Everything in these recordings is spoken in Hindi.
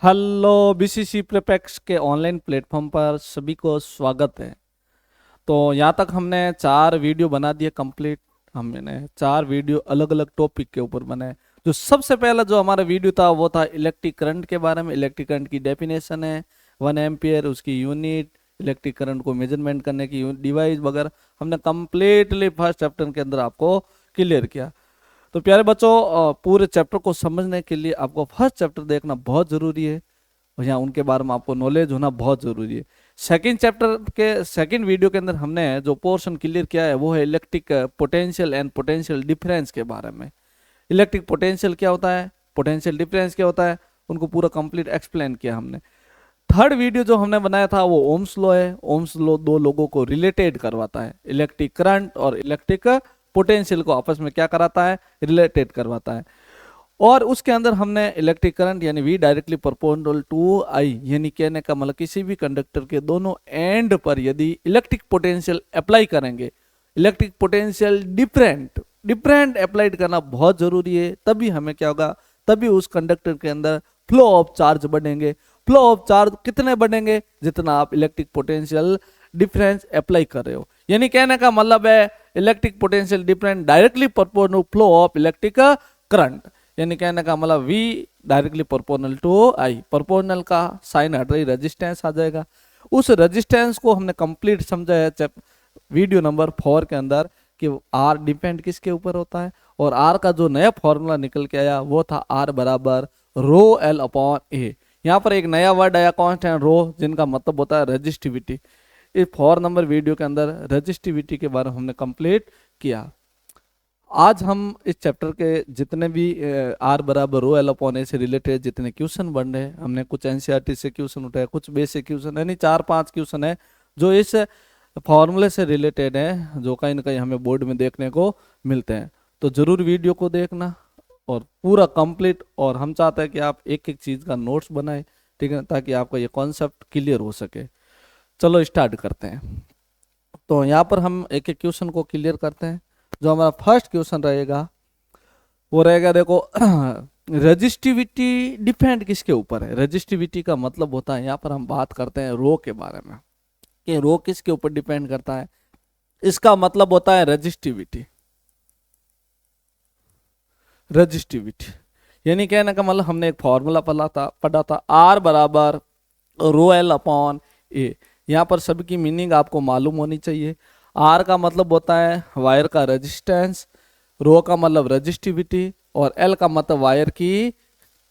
हेलो बीसीसी प्रेपेक्स के ऑनलाइन प्लेटफॉर्म पर सभी को स्वागत है। तो यहाँ तक हमने 4 वीडियो बना दिए कंप्लीट। हमने 4 वीडियो अलग अलग टॉपिक के ऊपर बनाए। जो सबसे पहला जो हमारा वीडियो था वो था इलेक्ट्रिक करंट के बारे में। इलेक्ट्रिक करंट की डेफिनेशन है 1 एम्पियर, उसकी यूनिट, इलेक्ट्रिक करंट को मेजरमेंट करने की डिवाइस वगैरह हमने कंप्लीटली फर्स्ट चैप्टर के अंदर आपको क्लियर किया। तो प्यारे बच्चों, पूरे चैप्टर को समझने के लिए आपको फर्स्ट चैप्टर देखना बहुत ज़रूरी है और यहाँ उनके बारे में आपको नॉलेज होना बहुत ज़रूरी है। सेकंड चैप्टर के सेकंड वीडियो के अंदर हमने जो पोर्शन क्लियर किया है वो है electric potential and potential difference के बारे में। इलेक्ट्रिक पोटेंशियल क्या होता है, पोटेंशियल डिफरेंस क्या होता है, उनको पूरा कंप्लीट एक्सप्लेन किया हमने। थर्ड वीडियो जो हमने बनाया था वो ओम्स लॉ है। ओम्स लॉ दो लोगों को रिलेटेड करवाता है, इलेक्ट्रिक करंट और इलेक्ट्रिक पोटेंशियल को आपस में क्या कराता है, रिलेटेड करवाता है। और उसके अंदर हमने इलेक्ट्रिक करंट यानी V directly proportional to I, यानी कहने का मतलब किसी भी कंडक्टर के दोनों एंड पर यदि इलेक्ट्रिक पोटेंशियल अप्लाई करेंगे, electric potential different different applied करना बहुत जरूरी है, तभी हमें क्या होगा, तभी उस कंडक्टर के अंदर फ्लो ऑफ चार्ज बढ़ेंगे। फ्लो ऑफ चार्ज कितने बढ़ेंगे, जितना आप इलेक्ट्रिक पोटेंशियल डिफरेंस अप्लाई कर रहे हो। यानी कहने का मतलब है electric potential difference directly proportional flow of electric current, यानी कहने का मतलब V directly proportional to I। Proportional का साइन हट रही रेजिस्टेंस आ जाएगा। उस रेजिस्टेंस को हमने कंप्लीट समझा है वीडियो नंबर 4 के अंदर कि R डिपेंड किसके ऊपर होता है, और R का जो नया फॉर्मूला निकल के आया वो था R बराबर रो L अपॉन A। यहाँ पर एक नया वर्ड आया कांस्टेंट रो, जिनका मतलब होता है रेजिस्टिविटी। इस 4 नंबर वीडियो के अंदर रेजिस्टिविटी के बारे में हमने कंप्लीट किया। आज हम इस चैप्टर के जितने भी R बराबर रो L अपॉन A से रिलेटेड जितने क्वेश्चन बन रहे हैं, हमने कुछ एनसीईआरटी से क्वेश्चन उठाए, कुछ बेसिक क्वेश्चन, यानी 4-5 क्वेश्चन है जो इस फॉर्मूले से रिलेटेड है, जो कहीं ना कहीं हमें बोर्ड में देखने को मिलते हैं। तो जरूर वीडियो को देखना और पूरा कंप्लीट, और हम चाहते हैं कि आप एक एक चीज़ का नोट्स बनाए, ठीक है, ताकि आपका ये कॉन्सेप्ट क्लियर हो सके। चलो स्टार्ट करते हैं। तो यहाँ पर हम एक एक क्वेश्चन को क्लियर करते हैं। जो हमारा फर्स्ट क्वेश्चन रहेगा वो रहेगा, देखो रेजिस्टिविटी डिपेंड किसके ऊपर है। रेजिस्टिविटी का मतलब होता है, यहाँ पर हम बात करते हैं रो के बारे में कि रो किसके ऊपर डिपेंड करता है। इसका मतलब होता है रेजिस्टिविटी। रेजिस्टिविटी यानी कहने का मतलब हमने एक फॉर्मूला पढ़ा था R बराबर रो L अपॉन A। यहाँ पर सबकी मीनिंग आपको मालूम होनी चाहिए। R का मतलब होता है वायर का रेजिस्टेंस, रो का मतलब रेजिस्टिविटी, और L का मतलब वायर की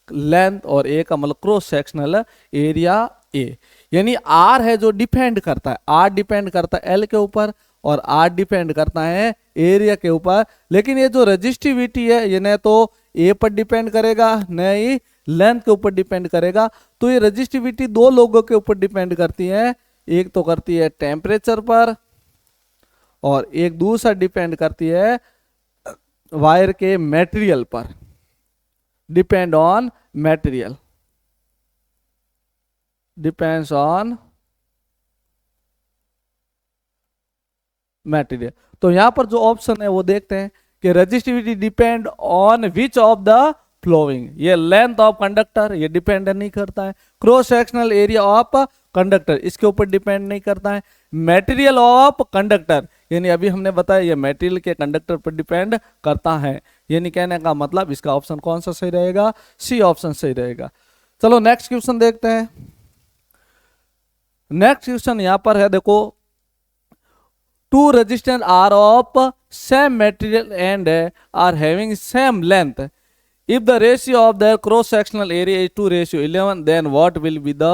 लेंथ, और A का मतलब क्रॉस सेक्शनल एरिया A। यानी R है जो डिपेंड करता है, R डिपेंड करता है L के ऊपर, और R डिपेंड करता है एरिया के ऊपर। लेकिन ये जो रेजिस्टिविटी है ये न तो A पर डिपेंड करेगा न ही लेंथ के ऊपर डिपेंड करेगा। तो ये रेजिस्टिविटी दो लोगों के ऊपर डिपेंड करती है, एक तो करती है टेम्परेचर पर, और एक दूसरा डिपेंड करती है वायर के मटेरियल पर। Depend on material, depends on material. तो यहां पर जो ऑप्शन है वो देखते हैं कि resistivity depend on which of the flowing. ये लेंथ ऑफ कंडक्टर ये डिपेंड नहीं करता है, cross sectional area of conductor इसके ऊपर डिपेंड नहीं करता है, मटेरियल ऑफ कंडक्टर यानी अभी हमने बताया ये मटेरियल के कंडक्टर पर डिपेंड करता है। यानी कहने का मतलब इसका ऑप्शन कौन सा सही रहेगा, सी ऑप्शन सही रहेगा। चलो नेक्स्ट क्वेश्चन देखते हैं। नेक्स्ट क्वेश्चन यहां पर है, देखो two resistors are of same material and are having same length. If the ratio of their cross sectional area is 2:11, then what will be the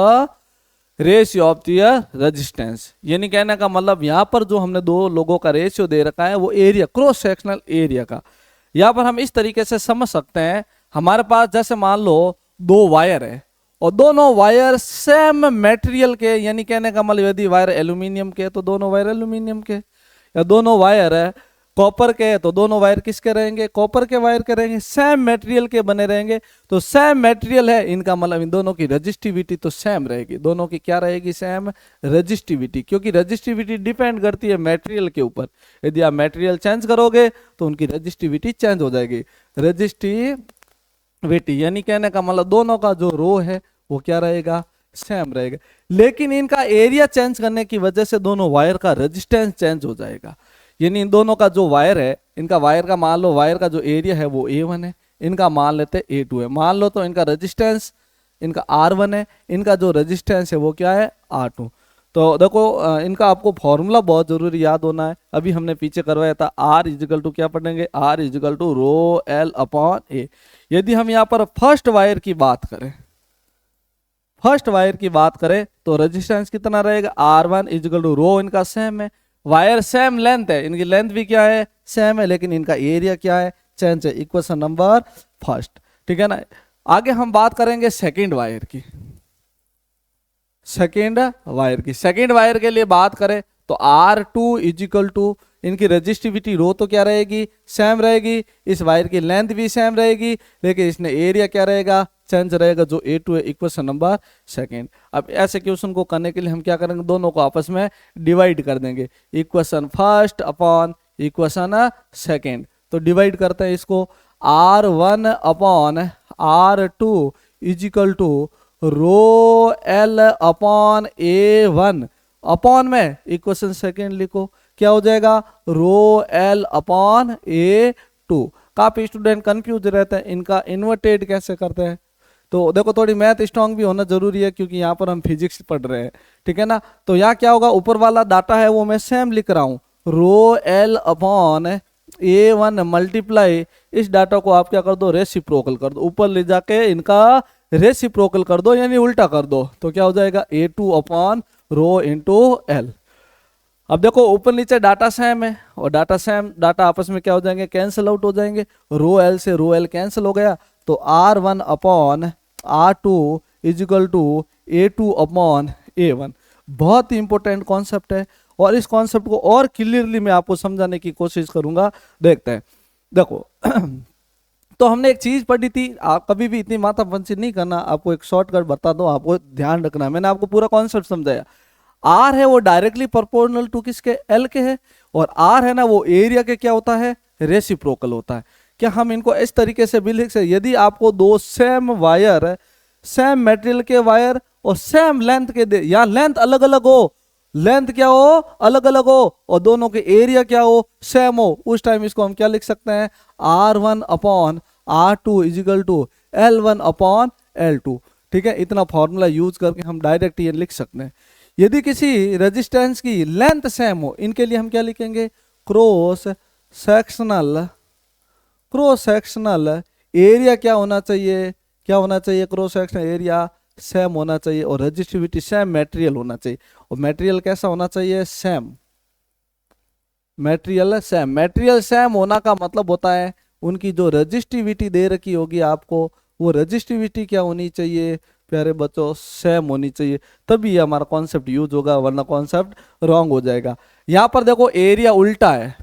ratio of their resistance? यानी कहने का मतलब यहाँ पर जो हमने दो लोगों का रेशियो दे रखा है वो एरिया, क्रॉस सेक्शनल एरिया का। यहाँ पर हम इस तरीके से समझ सकते हैं, हमारे पास जैसे मान लो 2 वायर है और दोनों वायर सेम मटेरियल के, यानी कहने का मतलब यदि वायर एल्यूमिनियम के तो दोनों वायर एल्यूमिनियम के, या दोनों वायर है कॉपर के तो दोनों वायर किसके रहेंगे, कॉपर के वायर के रहेंगे, सेम मटेरियल के बने रहेंगे। तो सेम मटेरियल है, इनका मतलब इन दोनों की रेजिस्टिविटी तो सेम रहेगी। दोनों की क्या रहेगी, सेम रेजिस्टिविटी, क्योंकि रेजिस्टिविटी डिपेंड करती है मटेरियल के ऊपर। यदि आप मटेरियल चेंज करोगे तो उनकी रेजिस्टिविटी चेंज हो जाएगी। रेजिस्टिविटी यानी कहने का मतलब दोनों का जो रो है वो क्या रहेगा, सेम रहेगा। लेकिन इनका एरिया चेंज करने की वजह से दोनों वायर का रेजिस्टेंस चेंज हो जाएगा। यानी इन दोनों का जो वायर है, इनका वायर का मान लो, वायर का जो एरिया है वो A1 है, इनका मान लेते A2 है, मान लो। तो इनका रेजिस्टेंस, इनका R1 है, इनका जो रेजिस्टेंस है वो क्या है, R2। तो देखो इनका आपको फॉर्मूला बहुत जरूरी याद होना है। अभी हमने पीछे करवाया था, R इजिकल टू क्या पढ़ेंगे, R equal to rho L upon A। यदि हम यहाँ पर फर्स्ट वायर की बात करें, फर्स्ट वायर की बात करें तो रेजिस्टेंस कितना रहेगा, R1 इजिकल टू रो, इनका सेम है, वायर सेम लेंथ है, इनकी लेंथ भी क्या है, सेम है, लेकिन इनका एरिया क्या है, चेंज है। इक्वेशन नंबर फर्स्ट, ठीक है ना। आगे हम बात करेंगे सेकंड वायर की। सेकंड वायर की, सेकंड वायर के लिए बात करें तो R2 इजिकल टू, इनकी रेजिस्टिविटी रो तो क्या रहेगी, सेम रहेगी, इस वायर की लेंथ भी सेम रहेगी, लेकिन इसमें एरिया क्या रहेगा, चेंज रहेगा, जो A2 है। Equation number second. अब ऐसे क्वेश्चन को करने के लिए हम क्या करेंगे, दोनों को आपस में डिवाइड कर देंगे, equation first upon equation second. तो डिवाइड करते हैं इसको, R1 upon R2 equal to rho L upon A1, upon में इक्वेशन सेकंड लिखो, क्या हो जाएगा, रो L अपॉन A2। काफी स्टूडेंट कंफ्यूज रहते हैं, इनका इन्वर्टेड कैसे करते हैं। तो देखो थोड़ी मैथ स्ट्रांग भी होना जरूरी है, क्योंकि यहाँ पर हम फिजिक्स पढ़ रहे हैं, ठीक है ना। तो यहाँ क्या होगा, ऊपर वाला डाटा है वो मैं सेम लिख रहा हूँ, रो L अपॉन A1 मल्टीप्लाई, इस डाटा को आप क्या कर दो, रेसिप्रोकल कर दो, ऊपर ले जाके इनका रेसिप्रोकल कर दो, यानी उल्टा कर दो। तो क्या हो जाएगा, A2 upon rho into L। अब देखो ऊपर नीचे डाटा सेम है, और डाटा सेम, डाटा आपस में क्या हो जाएंगे, कैंसिल आउट हो जाएंगे, रो L से रो L कैंसिल हो गया, तो R1 upon R2 equal to A2 upon A1। बहुत ही इंपॉर्टेंट कॉन्सेप्ट है, और इस कॉन्सेप्ट को और क्लियरली मैं आपको समझाने की कोशिश करूंगा। देखते हैं, देखो तो हमने एक चीज पढ़ी थी, आप कभी भी इतनी माथापंची नहीं करना, आपको एक शॉर्टकट बता दो, आपको ध्यान रखना है। मैंने आपको पूरा कॉन्सेप्ट समझाया। आर है वो डायरेक्टली प्रोपोर्शनल टू किसके, एल के है, और आर है ना वो एरिया के क्या होता है, रेसिप्रोकल होता है। क्या हम इनको इस तरीके से भी लिख सकते, यदि आपको दो सेम वायर, सेम मटेरियल के वायर और सेम लेंथ के दे, या लेंथ अलग अलग हो, लेंथ क्या हो, अलग अलग हो, और दोनों के एरिया क्या हो, सेम हो, उस टाइम इसको हम क्या लिख सकते हैं, R1 upon R2 equal to L1 upon L2। ठीक है, इतना फॉर्मूला यूज करके हम डायरेक्ट ये लिख सकते हैं। यदि किसी रेजिस्टेंस की लेंथ सेम हो, इनके लिए हम क्या लिखेंगे, cross sectional, cross sectional area क्या होना चाहिए, क्या होना चाहिए, क्रॉस सेक्शनल एरिया सेम होना चाहिए, और रेजिस्टिविटी सेम मटेरियल होना चाहिए। और मटेरियल कैसा होना चाहिए, same, material same. Material same होना का मतलब होता है उनकी जो रेजिस्टिविटी दे रखी होगी आपको, वो रेजिस्टिविटी क्या होनी चाहिए प्यारे बच्चों, सेम होनी चाहिए, तभी ये हमारा कॉन्सेप्ट यूज होगा, वरना कॉन्सेप्ट रॉन्ग हो जाएगा। यहाँ पर देखो एरिया उल्टा है,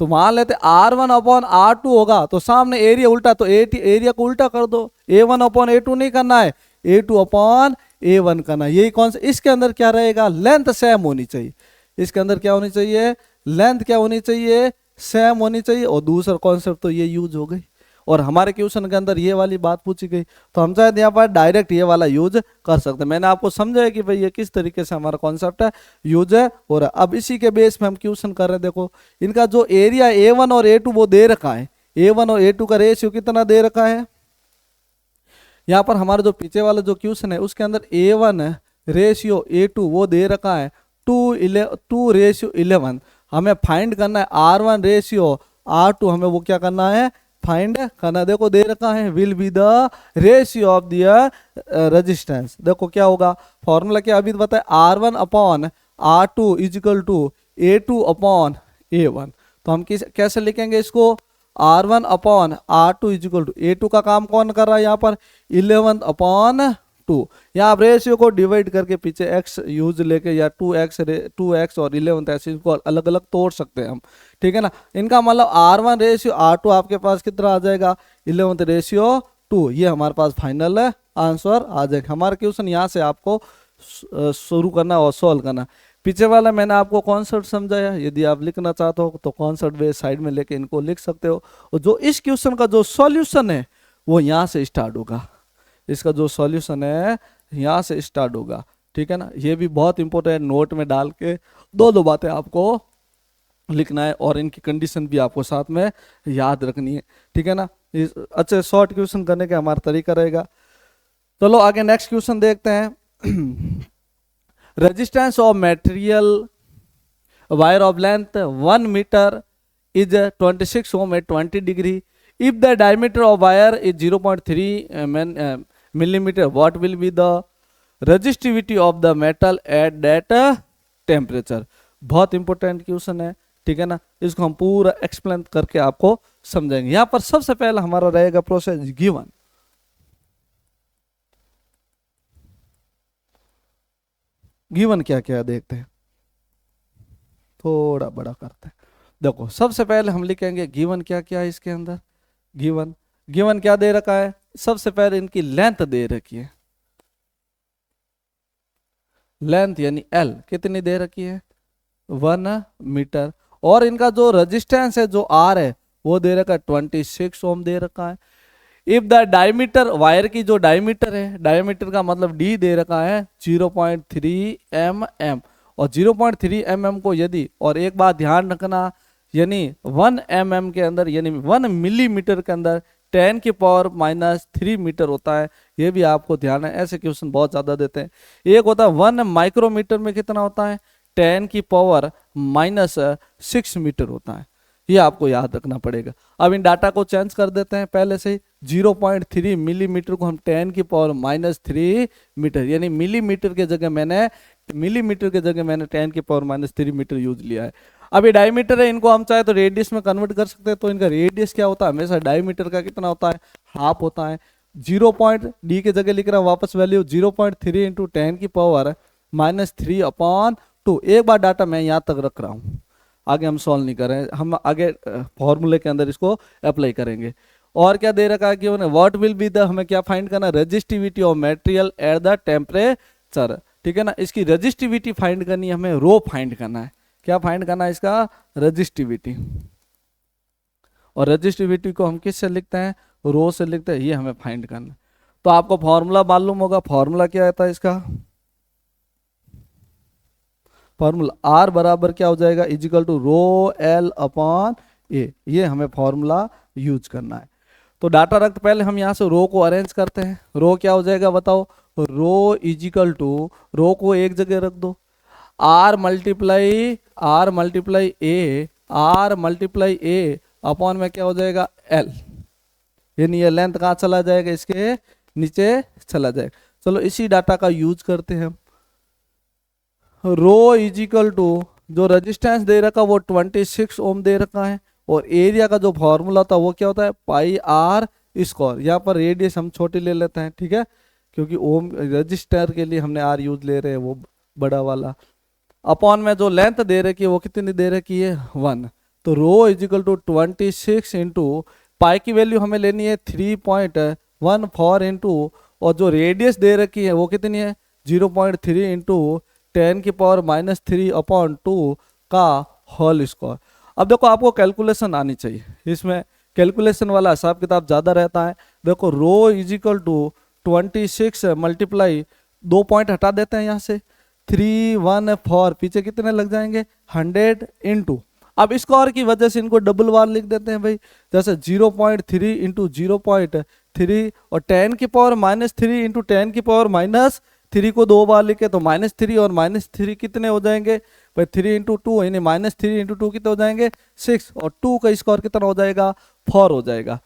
तो मान लेते R1 अपॉन R2 होगा, तो सामने एरिया उल्टा, तो एरिया को उल्टा कर दो, A1 अपॉन A2 नहीं करना है, A2 अपॉन A1 करना। यही कौन सा, इसके अंदर क्या रहेगा, लेंथ सेम होनी चाहिए, इसके अंदर क्या होनी चाहिए, लेंथ क्या होनी चाहिए, सेम होनी चाहिए। और दूसरा कॉन्सेप्ट तो ये यूज हो गई, और हमारे क्वेश्चन के अंदर ये वाली बात पूछी गई, तो हम शायद यहाँ पर डायरेक्ट ये वाला यूज कर सकते हैं। मैंने आपको समझाया कि भाई ये किस तरीके से हमारा कॉन्सेप्ट है, यूज है हो रहा है। अब इसी के बेस में हम क्वेश्चन कर रहे हैं। देखो इनका जो एरिया A1 और A2 वो दे रखा है, A1 और A2 का रेशियो कितना दे रखा है। यहाँ पर हमारा जो पीछे वाला जो क्वेश्चन है उसके अंदर A1 रेशियो A2 वो दे रखा है 2 रेशियो 11। हमें फाइंड करना है R1 रेशियो R2, हमें वो क्या करना है, फाइंड करना। देखो दे रखा है will be the ratio of the resistance. देखो क्या होगा, फॉर्मूला क्या अभी बताए, R1 upon R2 equal to A2 upon A1। तो हम कैसे लिखेंगे इसको, R1 upon R2 equal to A2 का काम कौन कर रहा है यहाँ पर, 11 अपॉन 2। यहाँ आप रेशियो को डिवाइड करके पीछे x यूज लेके, या 2x और 11 ऐसे इनको अलग अलग तोड़ सकते हैं हम, ठीक है ना। इनका मतलब R1 रेशियो R2 आपके पास कितना आ जाएगा, 11 रेशियो 2। ये हमारे पास फाइनल आंसर आ जाएगा। हमारा क्वेश्चन यहाँ से आपको शुरू करना और सॉल्व करना। पीछे वाला मैंने आपको कॉन्सेप्ट समझाया, यदि आप लिखना चाहते हो तो कॉन्सेप्ट वे साइड में लेके इनको लिख सकते हो। और जो इस क्वेश्चन का जो सॉल्यूशन है वो यहाँ से स्टार्ट होगा, इसका जो सॉल्यूशन है यहाँ से स्टार्ट होगा, ठीक है ना। ये भी बहुत इंपॉर्टेंट, नोट में डाल के दो दो बातें आपको लिखना है और इनकी कंडीशन भी आपको साथ में याद रखनी है, ठीक है ना। अच्छे शॉर्ट क्वेश्चन करने का हमारा तरीका रहेगा। चलो आगे नेक्स्ट क्वेश्चन देखते हैं। Resistance of material wire of length 1 metre is 26 ohm at 20 degree. If the diameter of wire is 0.3 millimeter, what will be the resistivity of the metal at that temperature? बहुत इंपॉर्टेंट क्वेश्चन है, ठीक है ना। इसको हम पूरा एक्सप्लेन करके आपको समझाएंगे। यहाँ पर सबसे पहले हमारा रहेगा प्रोसेस गिवन। गिवन क्या क्या देखते हैं, थोड़ा बड़ा करते हैं। देखो सबसे पहले हम लिखेंगे गिवन क्या क्या है इसके अंदर। गिवन गिवन क्या दे रखा है, सबसे पहले इनकी लेंथ दे रखी है, लेंथ यानी एल कितनी दे रखी है 1 मीटर, और इनका जो रेजिस्टेंस है जो आर है वो दे रखा है 26 ओम दे रखा है। इफ द डायमीटर, वायर की जो डायमीटर है, डायमीटर का मतलब डी दे रखा है 0.3 mm, और 0.3 mm को यदि, और एक बात ध्यान रखना, यानी 1 mm के अंदर यानी 1 मिलीमीटर के अंदर 10 की पावर -3 मीटर होता है। ये भी आपको ध्यान है, ऐसे क्वेश्चन बहुत ज्यादा देते हैं। एक होता है 1 माइक्रोमीटर में कितना होता है 10 की पावर -6 मीटर होता है, ये आपको याद रखना पड़ेगा। अब इन डाटा को चेंज कर देते हैं पहले से। 0.3 मिलीमीटर को हम 10 की पावर -3 मीटर, यानी मिलीमीटर के जगह मैंने 10 की पावर -3 मीटर यूज लिया है। अब ये डायमीटर है, इनको हम चाहे तो रेडियस में कन्वर्ट कर सकते हैं। तो इनका रेडियस क्या होता है, हमेशा डायमीटर का कितना होता है हाफ होता है। 0.d के जगह लिख रहा हूं वापस वैल्यू 0.3 इंटू 10 की पावर -3/2। एक बार डाटा मैं यहाँ तक रख रहा हूँ, आगे हम सॉल्व नहीं कर रहे हैं, हम आगे फॉर्मूले के अंदर इसको अप्लाई करेंगे। और क्या दे रखा है कि व्हाट विल बी द, हमें क्या फाइंड करना, resistivity of material at the temperature, ठीक है ना। इसकी रेजिस्टिविटी फाइंड करनी है, हमें रो फाइंड करना है। क्या फाइंड करना है इसका, रेजिस्टिविटी। और रेजिस्टिविटी को हम किससे लिखते हैं, रो से लिखते हैं, ये हमें फाइंड करना है। तो आपको फॉर्मूला मालूम होगा, फॉर्मूला क्या आता है इसका, फॉर्मूला आर बराबर क्या हो जाएगा, is equal to rho L upon A, ये हमें फॉर्मूला यूज करना है। तो डाटा रख, पहले हम यहाँ से रो को अरेंज करते हैं। रो क्या हो जाएगा बताओ, रो इजिकल टू, रो को एक जगह रख दो, R multiply A, R multiply A upon में क्या हो जाएगा एल, यानी ये लेंथ कहाँ चला जाएगा, इसके नीचे चला जाएगा। चलो इसी डाटा का यूज करते हैं हम। रो इजिकल टू, जो रेजिस्टेंस दे रखा वो 26 ओम दे रखा है, और एरिया का जो फॉर्मूला था वो क्या होता है पाई आर स्क्वायर। यहाँ पर रेडियस हम छोटी ले लेते हैं, ठीक है, क्योंकि ओम रजिस्टर के लिए हमने आर यूज ले रहे हैं वो बड़ा वाला। अपॉन में जो लेंथ दे रखी है वो कितनी दे रखी है 1। तो रो इजिकल टू 26 इंटू पाई की वैल्यू हमें लेनी है 3.14 इंटू, और जो रेडियस दे रखी है वो कितनी है 0.3 इंटू 10 की पावर -3/2 का होल स्क्वायर। अब देखो आपको कैलकुलेशन आनी चाहिए, इसमें कैलकुलेशन वाला हिसाब किताब ज़्यादा रहता है। देखो रो इजिकल टू 26 मल्टीप्लाई 2 पॉइंट हटा देते हैं यहाँ से, 314, पीछे कितने लग जाएंगे 100 इंटू, अब स्क्वायर की वजह से इनको डबल बार लिख देते हैं भाई, जैसे 0.3 इंटू 0.3 और 10 की पावर -3 इंटू 10 की पावर -3 को 2 बार लिखे तो -3 और -3 कितने हो जाएंगे भाई 3 इंटू 2, यानी -3 इंटू 2 कितने हो जाएंगे 6, और 2 का स्क्वायर कितना हो जाएगा 4 हो जाएगा।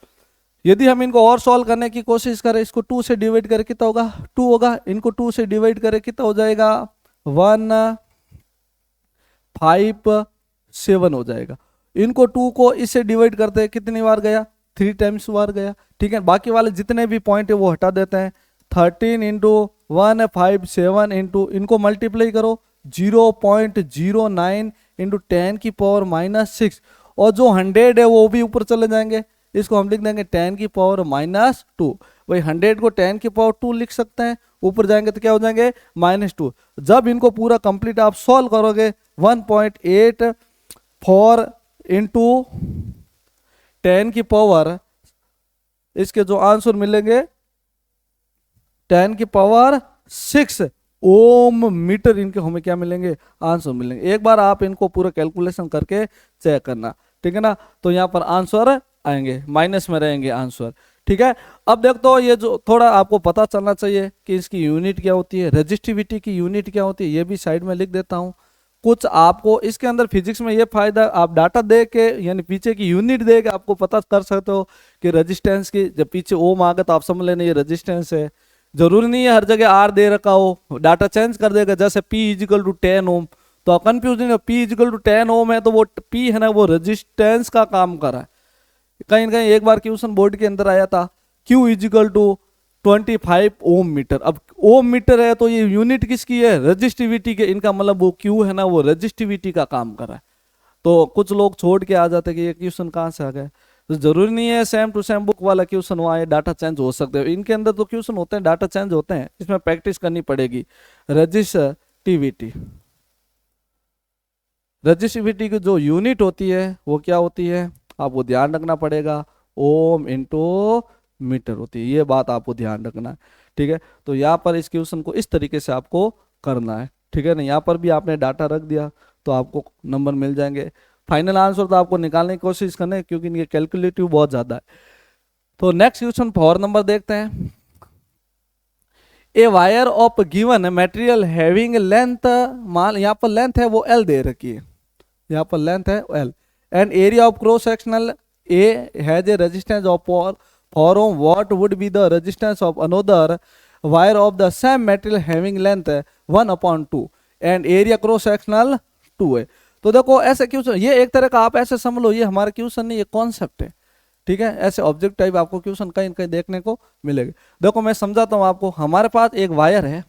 यदि हम इनको और सॉल्व करने की कोशिश करें, इसको 2 से डिवाइड करें कितना होगा 2 होगा, इनको 2 से डिवाइड करें कितना हो जाएगा 157 हो जाएगा। इनको 2 को इससे डिवाइड करते हैं कितनी बार गया 3 टाइम्स बार गया, ठीक है। बाकी वाले जितने भी पॉइंट है वो हटा देते हैं, 13 इंटू 157 इंटू, इनको मल्टीप्लाई करो 0.09 इंटू 10 की पावर -6, और जो 100 है वो भी ऊपर चले जाएंगे, इसको हम लिख देंगे 10 की पावर -2। भाई 100 को 10 की पावर 2 लिख सकते हैं, ऊपर जाएंगे तो क्या हो जाएंगे -2। जब इनको पूरा कंप्लीट आप सॉल्व करोगे 1.84 इंटू 10 की पावर, इसके जो आंसर मिलेंगे 10 की पावर 6 ओम मीटर इनके हमें क्या मिलेंगे, आंसर मिलेंगे। एक बार आप इनको पूरा कैलकुलेशन करके चेक करना, ठीक है ना। तो यहाँ पर आंसर आएंगे, माइनस में रहेंगे आंसर, ठीक है। अब देख तो ये जो थोड़ा आपको पता चलना चाहिए कि इसकी यूनिट क्या होती है, रजिस्टिविटी की यूनिट क्या होती है, ये भी साइड में लिख देता हूँ। कुछ आपको इसके अंदर फिजिक्स में ये फायदा, आप डाटा दे के यानी पीछे की यूनिट दे के आपको पता कर सकते हो कि रेजिस्टेंस की, जब पीछे ओम आ गया तो आप समझ लेना ये रेजिस्टेंस है। जरूरी नहीं है हर जगह आर दे रखा हो, डाटा चेंज कर देगा। जैसे P इजिकल टू 10 ओम, तो आप कंफ्यूज नहीं हो, P इजिकल टू 10 ओम है तो वो P है ना, वो रेजिस्टेंस का काम कर रहा है। कहीं कहीं एक बार क्वेश्चन बोर्ड के अंदर आया था Q equal to 25 ohm metre. अब ओम मीटर है तो ये यूनिट किसकी है, रजिस्टिविटी के, इनका मतलब वो Q है ना, वो रजिस्टिविटी का काम कर रहा है। तो कुछ लोग छोड़ के आ जाते कि ये क्वेश्चन कहाँ से आ गया। तो जरूरी नहीं है सेम टू सेम बुक वाला क्वेश्चन हुआ है, डाटा चेंज हो सकते हैं इनके अंदर, तो क्वेश्चन होते हैं डाटा चेंज होते हैं, इसमें प्रैक्टिस करनी पड़ेगी। रजिस्टिविटी, रजिस्टिविटी की जो यूनिट होती है वो क्या होती है, आपको ध्यान रखना पड़ेगा, ओम इंटू मीटर होती है, ये बात आपको ध्यान रखना है, ठीक है। तो यहाँ पर इस क्वेश्चन को इस तरीके से आपको करना है, ठीक है ना। यहाँ पर भी आपने डाटा रख दिया तो आपको नंबर मिल जाएंगे। फाइनल आंसर तो आपको निकालने की कोशिश करना है क्योंकि इनके कैलकुलेटिव बहुत ज्यादा है। तो नेक्स्ट क्वेश्चन 4 नंबर देखते हैं। A wire of given material having length, मान यहाँ पर लेंथ है वो L दे रखी है, यहाँ पर लेंथ है L, and area of cross sectional A has a resistance of four ohm, what would be the resistance of another wire of the same material having length 1/2 and area cross sectional 2 है। तो देखो ऐसे क्वेश्चन, ये एक तरह का आप ऐसे समझ लो, ये हमारा क्वेश्चन नहीं, ये कॉन्सेप्ट है, ठीक है। ऐसे ऑब्जेक्ट टाइप आपको क्वेश्चन कहीं कहीं देखने को मिलेगा। देखो मैं समझाता हूँ आपको, हमारे पास एक वायर है,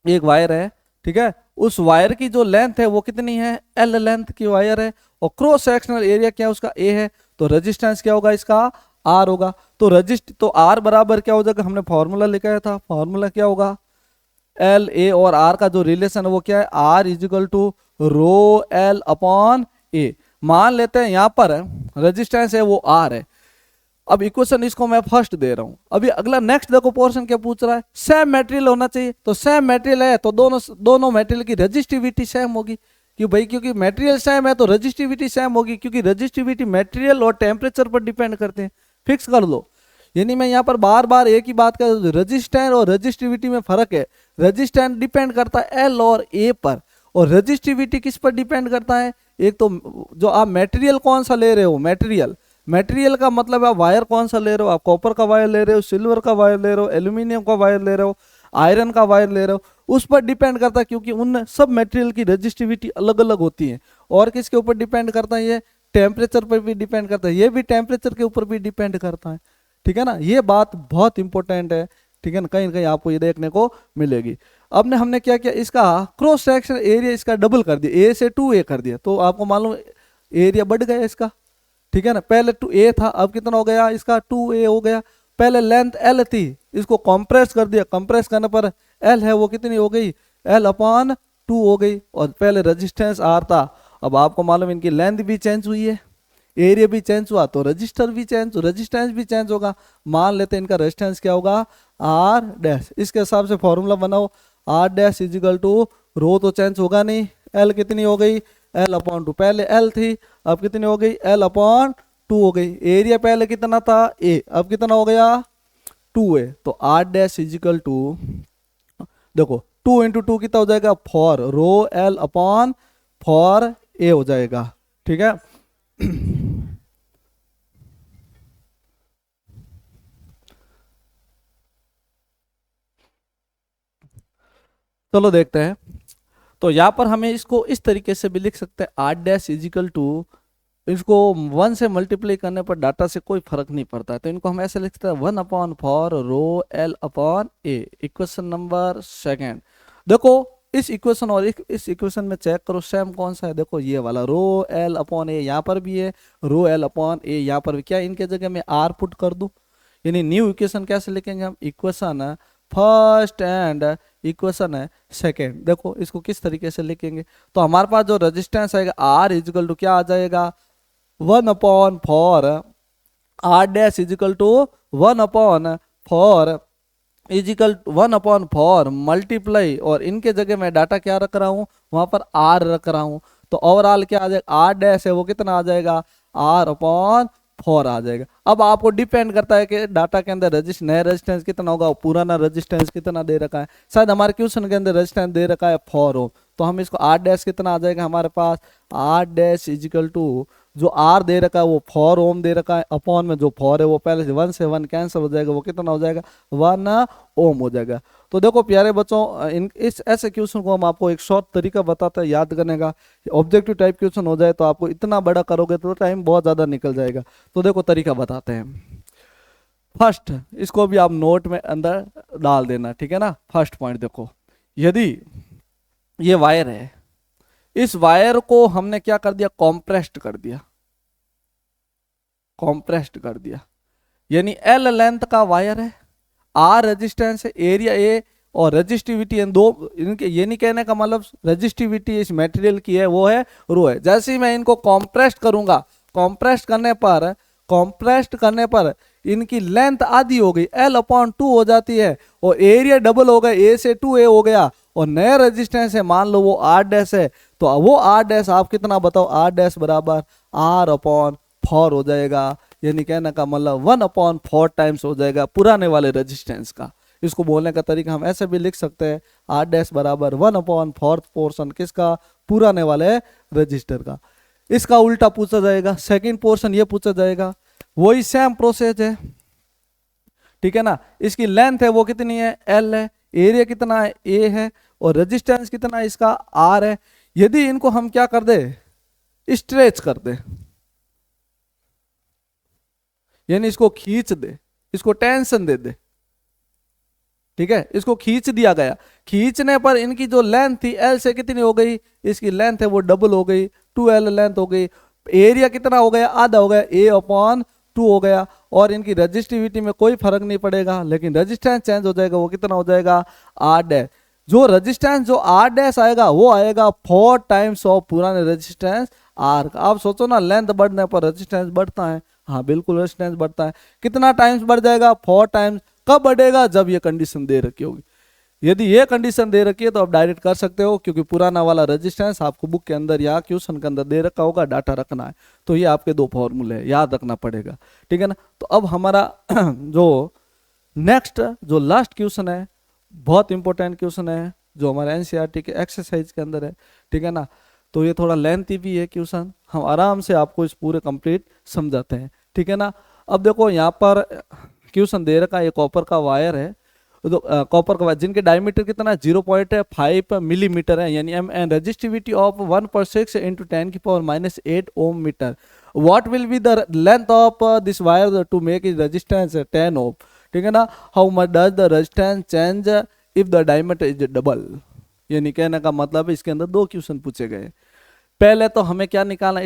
एक वायर है, ठीक है। उस वायर की जो लेंथ है वो कितनी है, L लेंथ की वायर है, और क्रॉस सेक्शनल एरिया क्या है उसका A है, तो रेजिस्टेंस क्या होगा इसका, R होगा। तो तो R बराबर क्या हो जाएगा, हमने फॉर्मूला लिखा था, फॉर्मूला क्या होगा, L A और R का जो रिलेशन है वो क्या है, R equal to rho L upon A। मान लेते हैं यहाँ पर रेजिस्टेंस है वो R है। अब इक्वेशन इसको मैं फर्स्ट दे रहा हूं। अभी अगला नेक्स्ट देखो पोर्शन क्या पूछ रहा है, सेम मटेरियल होना चाहिए, तो सेम मटेरियल है तो दोनों मटेरियल की रजिस्टिविटी सेम होगी, क्यों भाई, क्योंकि मटेरियल सेम है तो रजिस्टिविटी सेम होगी, क्योंकि रजिस्टिविटी मटेरियल और टेम्परेचर पर डिपेंड करते हैं, फिक्स कर लो। यानी मैं यहाँ पर बार बार एक ही बात कर, रजिस्टेंस और रजिस्टिविटी में फर्क है। रजिस्टेंस डिपेंड करता है L और A पर, और रजिस्टिविटी किस पर डिपेंड करता है, एक तो जो आप मटेरियल कौन सा ले रहे हो, मटेरियल का मतलब आप वायर कौन सा ले रहे हो, आप कॉपर का वायर ले रहे हो, सिल्वर का वायर ले रहे हो, एल्यूमिनियम का वायर ले रहे हो, आयरन का वायर ले रहे हो, उस पर डिपेंड करता है, क्योंकि उन सब मटेरियल की रजिस्टिविटी अलग अलग होती है। और किसके ऊपर डिपेंड करता है, ये टेम्परेचर पर भी डिपेंड करता है, ये भी टेम्परेचर के ऊपर भी डिपेंड करता है, ठीक है ना। ये बात बहुत इंपॉर्टेंट है, ठीक है ना, कहीं कहीं आपको ये देखने को मिलेगी। अब ने हमने क्या किया, इसका क्रॉस सेक्शन एरिया इसका डबल कर दिया, A से 2A कर दिया, तो आपको मालूम एरिया बढ़ गया इसका, ठीक है ना। पहले 2A था, अब कितना हो गया इसका, 2A हो गया। पहले लेंथ L थी, इसको कंप्रेस कर दिया, कंप्रेस करने पर L है वो कितनी हो गई, L अपॉन 2 हो गई, और पहले रेजिस्टेंस R था। अब आपको मालूम इनकी लेंथ भी चेंज हुई है, एरिया भी चेंज हुआ, तो रेजिस्टेंस भी चेंज होगा। मान लेते हैं इनका रेजिस्टेंस क्या होगा, R डैश। इसके हिसाब से फॉर्मूला बनाओ, R डैश इजिकल टू, रो तो चेंज होगा नहीं, L कितनी हो गई, L अपॉन 2, पहले L थी अब कितनी हो गई, L अपॉन 2 हो गई। एरिया पहले कितना था, A, अब कितना हो गया, 2A। तो R डैश इजिकल टू, देखो 2 इंटू 2 कितना हो जाएगा, 4, रो L अपॉन 4A हो जाएगा, ठीक है। चलो देखते हैं। तो यहाँ पर हमें इसको इस तरीके से भी लिख सकते हैं, R डैश इजिकल टू, इसको 1 से मल्टीप्लाई करने पर डाटा से कोई फर्क नहीं पड़ता है, तो इनको हम ऐसे लिख सकते हैं 1/4 रो L upon A। Equation number second, देखो इस इक्वेशन और इस इक्वेशन में चेक करो सेम कौन सा है, देखो ये वाला रो L अपॉन A यहाँ पर भी है, रो L अपॉन A यहाँ पर भी। क्या इनके जगह में R पुट कर दूं, यानी न्यू इक्वेशन कैसे लिखेंगे हम, इक्वेशन फर्स्ट एंड इक्वेशन है सेकेंड। देखो इसको किस तरीके से लिखेंगे, तो हमारे पास जो रेजिस्टेंस आएगा R इजिकल टू क्या आ जाएगा, 1/4 R dash equal to 1/4 is equal 1/4 multiply, और इनके जगह मैं डाटा क्या रख रहा हूँ, वहां पर आर रख रहा हूँ, तो ओवरऑल क्या आ जाएगा, आर डैश है वो कितना आ जाएगा, R/4 आ जाएगा। अब आपको डिपेंड करता है कि डाटा के अंदर नया रेजिस्टेंस कितना होगा, पुराना रेजिस्टेंस कितना दे रखा है। शायद हमारे क्वेश्चन के अंदर रेजिस्टेंस दे रखा है 4 ओम, तो हम इसको आर डैश कितना आ जाएगा हमारे पास, R dash is equal to जो आर दे रखा है वो 4 ओम दे रखा है, अपॉन में जो 4 है वो पहले से 1 से 1 कैंसिल हो जाएगा, वो कितना हो जाएगा 1 ओम हो जाएगा। तो देखो प्यारे बच्चों, इस ऐसे क्वेश्चन को हम आपको एक शॉर्ट तरीका बताते हैं याद करने का। ऑब्जेक्टिव टाइप क्वेश्चन हो जाए तो आपको इतना बड़ा करोगे तो टाइम बहुत ज्यादा निकल जाएगा। तो देखो तरीका बताते हैं। फर्स्ट, इसको भी आप नोट में अंदर डाल देना, ठीक है ना। फर्स्ट पॉइंट देखो, यदि ये वायर है, इस वायर को हमने क्या कर दिया, कॉम्प्रेस्ड कर दिया, कॉम्प्रेस्ड कर दिया, यानी एल लेंथ का वायर है, आर रेजिस्टेंस है, एरिया ए और रजिस्टिविटी इन दो, इनके ये नहीं कहने का मतलब रजिस्टिविटी इस मटेरियल की है वो है रो है। जैसे ही मैं इनको कॉम्प्रेस्ड करूंगा, कॉम्प्रेस्ड करने पर इनकी लेंथ आधी हो गई, L/2 हो जाती है, और एरिया डबल हो गया, ए से 2a हो गया, और नया रेजिस्टेंस है मान लो वो R डैश है, तो वो R डैश आप कितना बताओ, R डैश बराबर R/4 हो जाएगा, यानी कहने का मतलब 1/4 टाइम्स हो जाएगा पुराने वाले रेजिस्टेंस का। इसको बोलने का तरीका हम ऐसे भी लिख सकते हैं, R डैश बराबर 1/4 पोर्शन किसका, पुराने वाले रजिस्टर का। इसका उल्टा पूछा जाएगा, सेकंड पोर्शन ये पूछा जाएगा, वही सेम प्रोसेस है, ठीक है ना। इसकी लेंथ है वो कितनी है, L है, एरिया कितना है, A है, और रेजिस्टेंस कितना है इसका, R है। यदि इनको हम क्या कर दे, स्ट्रेच कर दे, यानी इसको खींच दे, इसको टेंशन दे दे, ठीक है, इसको खींच दिया गया, खींचने पर इनकी जो लेंथ थी L से कितनी हो गई, इसकी लेंथ है वो डबल हो गई, 2L लेंथ हो गई, एरिया कितना हो गया, आधा हो गया, A/2 हो गया, और इनकी रजिस्टिविटी में कोई फर्क नहीं पड़ेगा, लेकिन रजिस्टेंस चेंज हो जाएगा, वो कितना हो जाएगा R डैश। जो रजिस्टेंस जो R डैश आएगा वो आएगा 4 टाइम्स ऑफ पुराने रजिस्टेंस R का। आप सोचो ना, लेंथ बढ़ने पर रजिस्टेंस बढ़ता है, हाँ बिल्कुल रेजिस्टेंस बढ़ता है। कितना टाइम्स बढ़ जाएगा, 4 टाइम्स। कब बढ़ेगा, जब ये कंडीशन दे रखी होगी। यदि ये कंडीशन दे रखी है तो आप डायरेक्ट कर सकते हो, क्योंकि पुराना वाला रेजिस्टेंस आपको बुक के अंदर या क्वेश्चन के अंदर दे रखा होगा, डाटा रखना है, तो ये आपके दो फॉर्मूले हैं, याद रखना पड़ेगा, ठीक है ना। तो अब हमारा जो नेक्स्ट जो लास्ट क्वेश्चन है, बहुत इंपॉर्टेंट क्वेश्चन है, जो हमारे एनसीईआरटी के एक्सरसाइज के अंदर है, ठीक है ना। तो ये थोड़ा लेंथी भी है क्वेश्चन, हम आराम से आपको इस पूरे कंप्लीट समझाते हैं, ठीक है ना। अब देखो यहाँ पर क्वेश्चन दे रखा है, ये कॉपर का वायर है, तो कॉपर का वायर जिनके डायमीटर कितना 0.5 मिलीमीटर है, यानी and resistivity of 1/6 × 10⁻⁸ ohm metre. What will be the length of this wire to make it resistance 10 ohm, ठीक है ना। How much does the resistance change if the diameter is double. यानी कहने का मतलब है इसके अंदर दो क्वेश्चन पूछे गए। पहले तो हमें क्या निकालना है,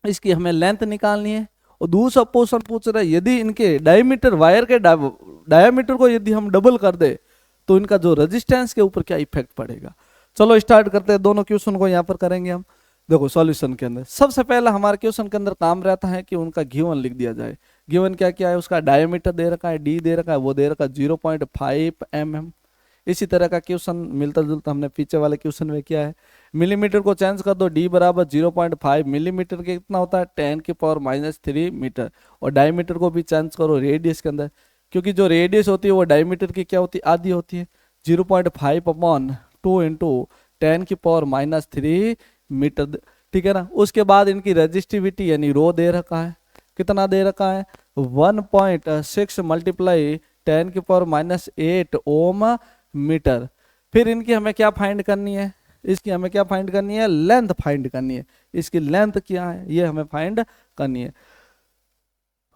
इसकी हमें लेंथ निकालनी है, और दूसरा क्वेश्चन पूछ रहा है यदि इनके डायमीटर, वायर के डायमीटर को यदि हम डबल कर दे तो इनका जो रेजिस्टेंस के ऊपर क्या इफेक्ट पड़ेगा। चलो स्टार्ट करते हैं, दोनों क्वेश्चन को यहाँ पर करेंगे हम। देखो सॉल्यूशन के अंदर सबसे पहला हमारे क्वेश्चन के अंदर काम रहता है कि उनका गिवन लिख दिया जाए। गिवन क्या क्या है, उसका डायमीटर दे रखा है, डी दे रखा है, वो दे रखा है 0.5 mm। इसी तरह का क्वेश्चन मिलता जुलता हमने पीछे वाले क्वेश्चन में किया है। मिलीमीटर को चेंज कर दो, डी बराबर 0.5 मिलीमीटर के कितना होता है 10⁻³ मीटर, और डायमीटर को भी चेंज करो रेडियस के अंदर, क्योंकि जो रेडियस होती है वो डायमीटर की क्या होती है, आधी होती है। 0.5/2 × 10⁻³ मीटर, ठीक है ना। उसके बाद इनकी रजिस्टिविटी यानी रो दे रखा है, कितना दे रखा है 1.6 × 10⁻⁸ ओम मीटर। फिर इनकी हमें क्या फाइंड करनी है, इसकी हमें क्या फाइंड करनी है, लेंथ फाइंड करनी है। इसकी लेंथ क्या है ये हमें फाइंड करनी है।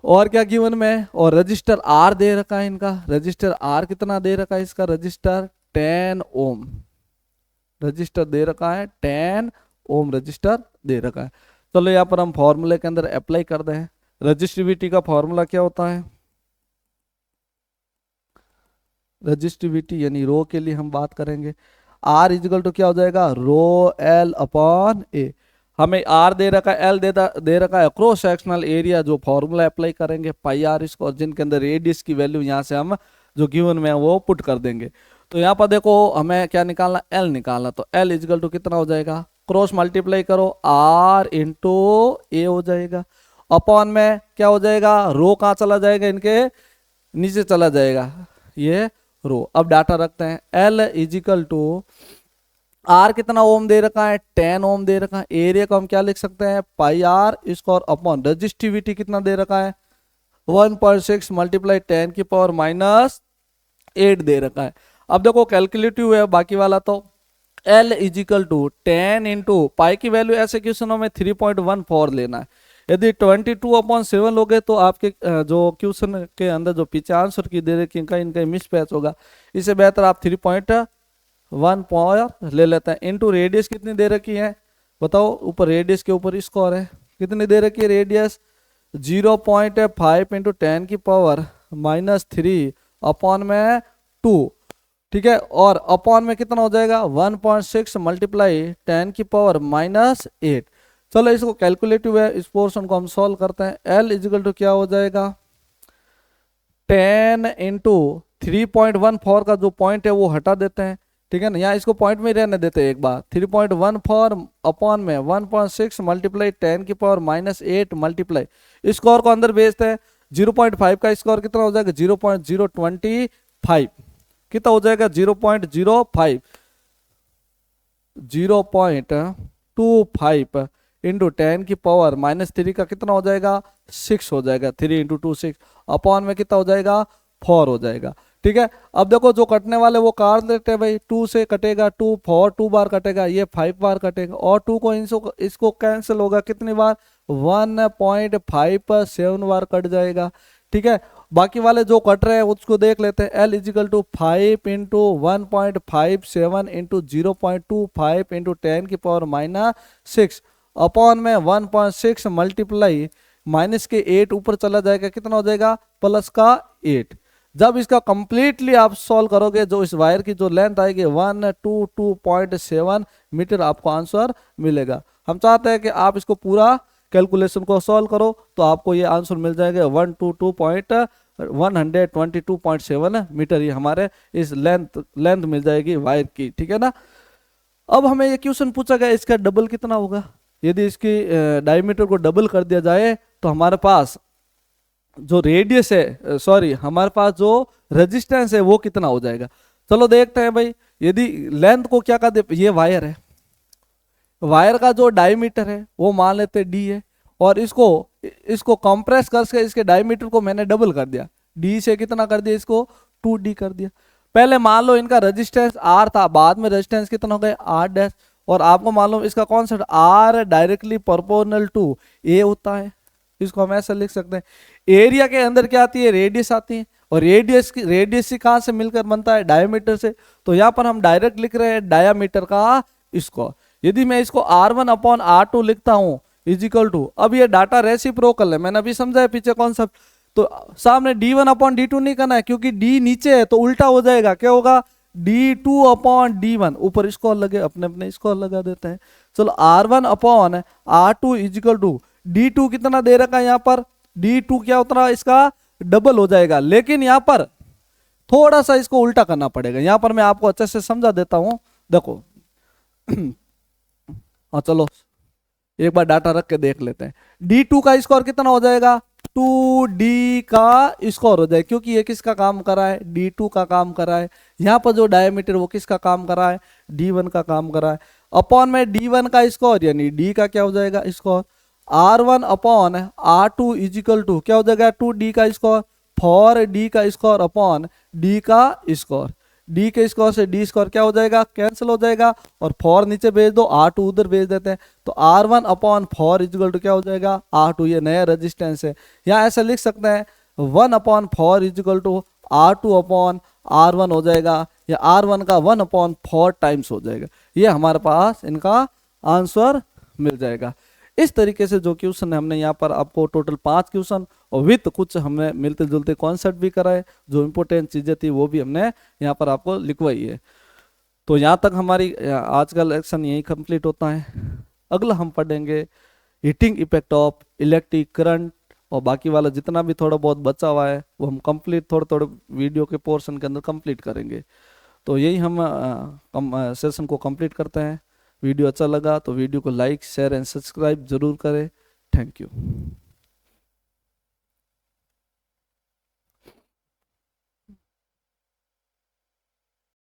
और क्या गिवन में, और रजिस्टर आर दे रखा है, इनका रजिस्टर आर कितना दे रखा है, इसका रजिस्टर 10 ओम रजिस्टर दे रखा है, 10 ओम रजिस्टर दे रखा है। चलो यहाँ पर हम फॉर्मूले के अंदर अप्लाई कर दें। रजिस्टिविटी का फॉर्मूला क्या होता है, रजिस्टिविटी यानी रो के लिए हम बात करेंगे, R इजिकल टू क्या हो जाएगा, रो L/A। हमें R दे रखा है, L दे रखा है, क्रॉस सेक्शनल एरिया जो फॉर्मूला अप्लाई करेंगे πr इसको, और जिनके अंदर रेडियस की वैल्यू यहाँ से हम जो गिवन में है वो पुट कर देंगे। तो यहाँ पर देखो हमें क्या निकालना, एल निकालना, तो एल इजिकल टू कितना हो जाएगा, क्रॉस मल्टीप्लाई करो, आर इंटू ए हो जाएगा, अपॉन में क्या हो जाएगा, रो कहाँ चला जाएगा, इनके नीचे चला जाएगा ये रो। अब डाटा रखते हैं, एल इजिकल टू आर कितना ओम दे रखा है, 10 ओम दे रखा है, एरिया को हम क्या लिख सकते हैं, पाई आर स्क्वायर अपॉन रजिस्टिविटी कितना दे रखा है, 1.6 मल्टीप्लाई 10 की पावर माइनस 8 दे रखा है। अब देखो कैलकुलेटिव है बाकी वाला, तो L equal to 10 into pi की वैल्यू ऐसे क्वेश्चनों में 3.14 लेना है। यदि 22/7 लोगे तो आपके जो क्वेश्चन के अंदर जो पीछे आंसर की दे रखी इनका मिस मैच होगा, इससे बेहतर आप 3.14 ले लेते हैं। इंटू रेडियस कितनी दे रखी है बताओ, ऊपर रेडियस के ऊपर स्क्वायर है, कितनी दे रखी है रेडियस, 0.5 इंटू 10 की पावर माइनस 3 अपॉन में 2, ठीक है, और अपॉन में कितना हो जाएगा 1.6 मल्टीप्लाई 10 की पावर माइनस 8। चलो इसको कैलकुलेटिव है, इस पोर्शन को हम सॉल्व करते हैं। L इजिकल टू क्या हो जाएगा, 10 इंटू 3.14 का जो पॉइंट है वो हटा देते हैं, ठीक है ना, यहाँ इसको पॉइंट में ही रहने देते हैं एक बार, 3.14 अपॉन में 1.6 मल्टीप्लाई 10 की पावर माइनस 8 मल्टीप्लाई स्कोर को अंदर भेजते हैं, 0.5 का स्कोर कितना हो जाएगा 0.025, कितना हो जाएगा 0.05, 0.25 इंटू 10 की पावर माइनस 3 का कितना हो जाएगा 6 हो जाएगा, 3 इंटू 2 6 अपॉन में कितना हो जाएगा 4 हो जाएगा, ठीक है। अब देखो जो कटने वाले वो काट लेते हैं भाई, 2 से कटेगा 2, 4 2 बार कटेगा, ये 5 बार कटेगा, और 2 को इसको कैंसिल होगा कितनी बार 1.57 बार कट जाएगा, ठीक है। बाकी वाले जो कट रहे हैं उसको देख लेते हैं। L equal to 5 into 1.57 into 0.25 into 10 की पावर माइनस 6 अपॉन में 1.6 मल्टीप्लाई माइनस के 8 ऊपर चला जाएगा, कितना हो जाएगा प्लस का 8। जब इसका कंप्लीटली आप सॉल्व करोगे, जो इस वायर की जो लेंथ आएगी 122.7 मीटर आपको आंसर मिलेगा। हम चाहते हैं कि आप इसको पूरा कैलकुलेशन को सॉल्व करो तो आपको ये आंसर मिल जाएगा 122.7 मीटर, ये हमारे इस लेंथ मिल जाएगी वायर की, ठीक है ना। अब हमें ये क्वेश्चन पूछा गया इसका डबल कितना होगा, यदि इसकी डायमीटर को डबल कर दिया जाए तो हमारे पास जो रेडियस है, सॉरी हमारे पास जो रेजिस्टेंस है वो कितना हो जाएगा। चलो देखते हैं भाई, यदि लेंथ को क्या कर दे, ये वायर है, वायर का जो डायमीटर है वो मान लेते हैं डी है, और इसको कंप्रेस करके इसके डायमीटर को मैंने डबल कर दिया, डी से कितना कर दिया, इसको 2d कर दिया। पहले मान लो इनका रेजिस्टेंस r था, बाद में रेजिस्टेंस कितना हो गया r', और आपको मालूम इसका concept r directly proportional to a होता है, इसको हम ऐसा लिख सकते हैं। एरिया के अंदर क्या आती है, रेडियस आती है, और रेडियस से कहां से मिलकर बनता है, डायमीटर से, तो यहाँ पर हम डायरेक्ट लिख रहे हैं डायमीटर का स्क्वायर। यदि मैं इसको r1/r2 लिखता हूं इजिकल टू, अब ये डाटा रेसिप्रोकल है, मैंने अभी समझाया पीछे कॉन्सेप्ट, तो सामने d1/d2 नहीं करना है क्योंकि d नीचे है तो उल्टा हो जाएगा, क्या होगा d2/d1, ऊपर स्क्वायर लगे, अपने अपने स्क्वायर लगा देते हैं। चलो r1/r2 इजिकल टू d2 कितना दे रखा है, यहाँ पर d2 क्या उतना इसका डबल हो जाएगा, लेकिन यहाँ पर थोड़ा सा इसको उल्टा करना पड़ेगा, यहाँ पर मैं आपको अच्छे से समझा देता हूं, देखो हाँ चलो एक बार डाटा रख के देख लेते हैं। d2 का स्कोर कितना हो जाएगा, 2d का स्कोर हो जाए, क्योंकि ये किसका काम कर रहा है, d2 का काम कर रहा है, यहाँ पर जो डायमीटर वो किसका काम कर रहा है, d1 का काम कर रहा है, अपॉन में d1 का स्कोर यानी d का क्या हो जाएगा स्कोर, r1/r2 इजिकल टू क्या हो जाएगा 2d का स्कोर, 4d का स्कोर अपॉन d का स्कोर, d के स्कोर से d स्कोर क्या हो जाएगा कैंसिल हो जाएगा, और 4 नीचे भेज दो, r2 उधर भेज देते हैं, तो r1/4 इजिकल टू क्या हो जाएगा r2, ये नया रेजिस्टेंस है, यहाँ ऐसा लिख सकते हैं 1/4 इजिकल टू r2/r1 हो जाएगा, या r1 का 1/4 टाइम्स हो जाएगा, ये हमारे पास इनका आंसर मिल जाएगा। इस तरीके से जो क्वेश्चन है हमने यहाँ पर आपको टोटल 5 क्वेश्चन और विथ कुछ हमने मिलते जुलते कॉन्सेप्ट भी कराए, जो इंपॉर्टेंट चीजें थी वो भी हमने यहाँ पर आपको लिखवाई है। तो यहाँ तक हमारी आज का लेक्शन यही कंप्लीट होता है। अगला हम पढ़ेंगे heating effect of electric current और बाकी वाला जितना भी थोड़ा बहुत बचा हुआ है वो हम कंप्लीट थोड़े थोड़े वीडियो के पोर्शन के अंदर कंप्लीट करेंगे। तो यही हम सेशन को कंप्लीट करते हैं। वीडियो अच्छा लगा तो वीडियो को लाइक शेयर एंड सब्सक्राइब जरूर करें। Thank you.